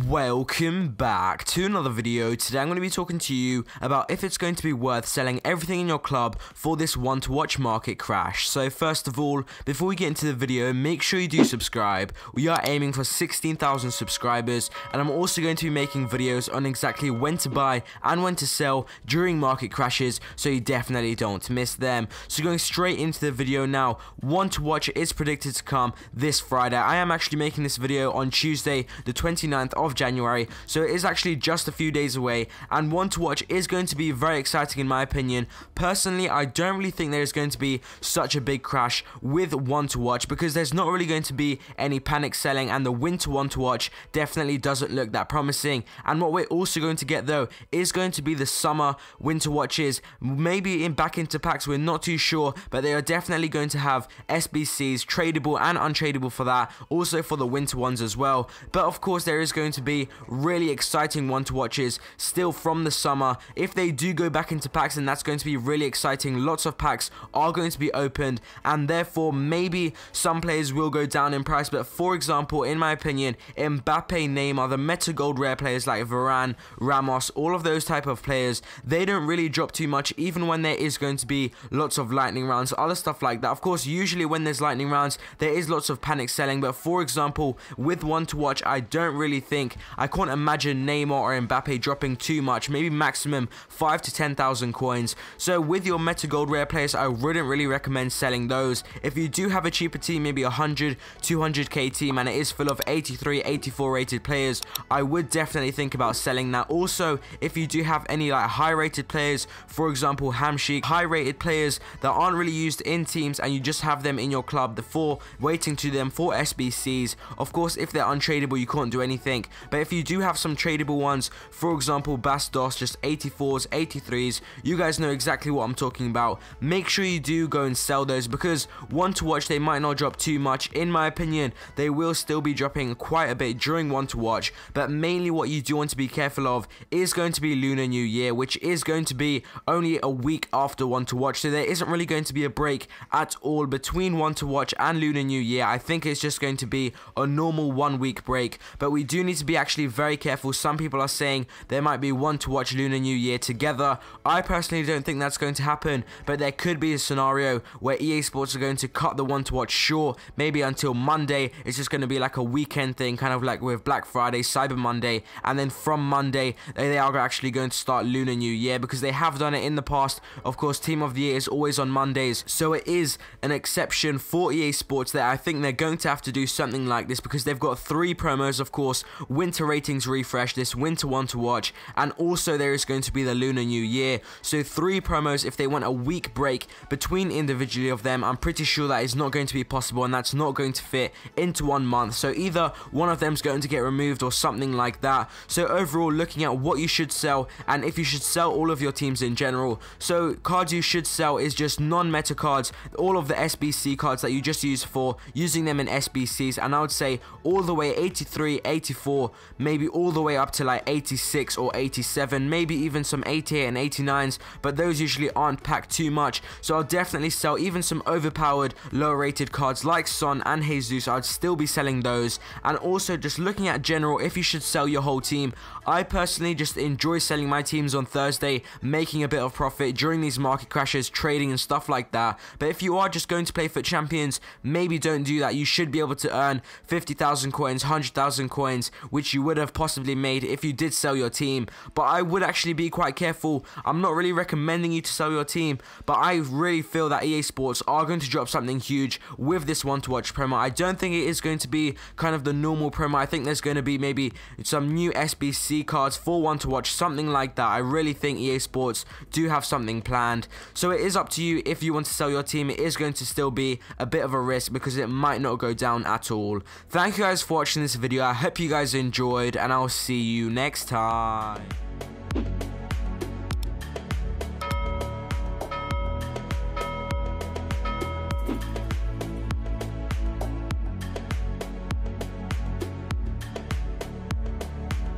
Welcome back to another video. Today I'm going to be talking to you about if it's going to be worth selling everything in your club for this one to watch market crash. So first of all, before we get into the video, make sure you do subscribe. We are aiming for 16,000 subscribers, and I'm also going to be making videos on exactly when to buy and when to sell during market crashes, so you definitely don't miss them. So going straight into the video now, one to watch is predicted to come this Friday. I am actually making this video on Tuesday the 29th of January, so it is actually just a few days away, and one to watch is going to be very exciting in my opinion. Personally, I don't really think there is going to be such a big crash with one to watch because there's not really going to be any panic selling, and the winter one to watch definitely doesn't look that promising. And what we're also going to get though is going to be the summer winter watches, maybe back into packs, we're not too sure, but they are definitely going to have SBCs, tradable and untradable for that, also for the winter ones as well. But of course there is going to be really exciting one to watches still from the summer. If they do go back into packs, then that's going to be really exciting. Lots of packs are going to be opened, and therefore maybe some players will go down in price. But for example, in my opinion, Mbappe, Neymar, the meta gold rare players like Varane, Ramos, all of those type of players, they don't really drop too much even when there is going to be lots of lightning rounds, other stuff like that. Of course, usually when there's lightning rounds there is lots of panic selling, but for example with one to watch, I can't imagine Neymar or Mbappe dropping too much, maybe maximum 5 to 10,000 coins. So with your meta gold rare players, I wouldn't really recommend selling those. If you do have a cheaper team, maybe 100, 200k team, and it is full of 83, 84 rated players, I would definitely think about selling that. Also, if you do have any like high rated players, for example Hamshik, high rated players that aren't really used in teams and you just have them in your club, waiting to them for SBCs. Of course, if they're untradable, you can't do anything. But if you do have some tradable ones, for example Bastos, just 84s, 83s, you guys know exactly what I'm talking about. Make sure you do go and sell those, because one to watch, they might not drop too much. In my opinion, they will still be dropping quite a bit during one to watch, but mainly what you do want to be careful of is going to be Lunar New Year, which is going to be only a week after one to watch. So there isn't really going to be a break at all between one to watch and Lunar New Year. I think it's just going to be a normal 1 week break, but we do need to be actually very careful. Some people are saying there might be one to watch Lunar New Year together. I personally don't think that's going to happen, but there could be a scenario where EA Sports are going to cut the one to watch short, maybe until Monday. It's just going to be like a weekend thing, kind of like with Black Friday, Cyber Monday, and then from Monday they are actually going to start Lunar New Year, because they have done it in the past. Of course, Team of the Year is always on Mondays, so it is an exception for EA Sports that I think they're going to have to do something like this, because they've got 3 promos. Of course, winter ratings refresh, this winter one to watch, and also there is going to be the Lunar New Year. So 3 promos. If they want a week break between individually of them, I'm pretty sure that is not going to be possible, and that's not going to fit into 1 month. So either one of them is going to get removed or something like that. So overall, looking at what you should sell and if you should sell all of your teams in general. So cards you should sell is just non-meta cards, all of the SBC cards that you just use for using them in SBCs, and I would say all the way 83, 84, maybe all the way up to like 86 or 87, maybe even some 88 and 89s, but those usually aren't packed too much. So I'll definitely sell even some overpowered lower rated cards like Son and Jesus. I'd still be selling those. And also just looking at general, if you should sell your whole team, I personally just enjoy selling my teams on Thursday, making a bit of profit during these market crashes, trading and stuff like that. But if you are just going to play for champions, maybe don't do that. You should be able to earn 50,000 coins, 100,000 coins, which you would have possibly made if you did sell your team. But I would actually be quite careful. I'm not really recommending you to sell your team, but I really feel that EA Sports are going to drop something huge with this one to watch promo. I don't think it is going to be kind of the normal promo. I think there's going to be maybe some new SBC cards for one to watch, something like that. I really think EA Sports do have something planned. So it is up to you if you want to sell your team. It is going to still be a bit of a risk because it might not go down at all. Thank you guys for watching this video. I hope you guys enjoyed, and I'll see you next time.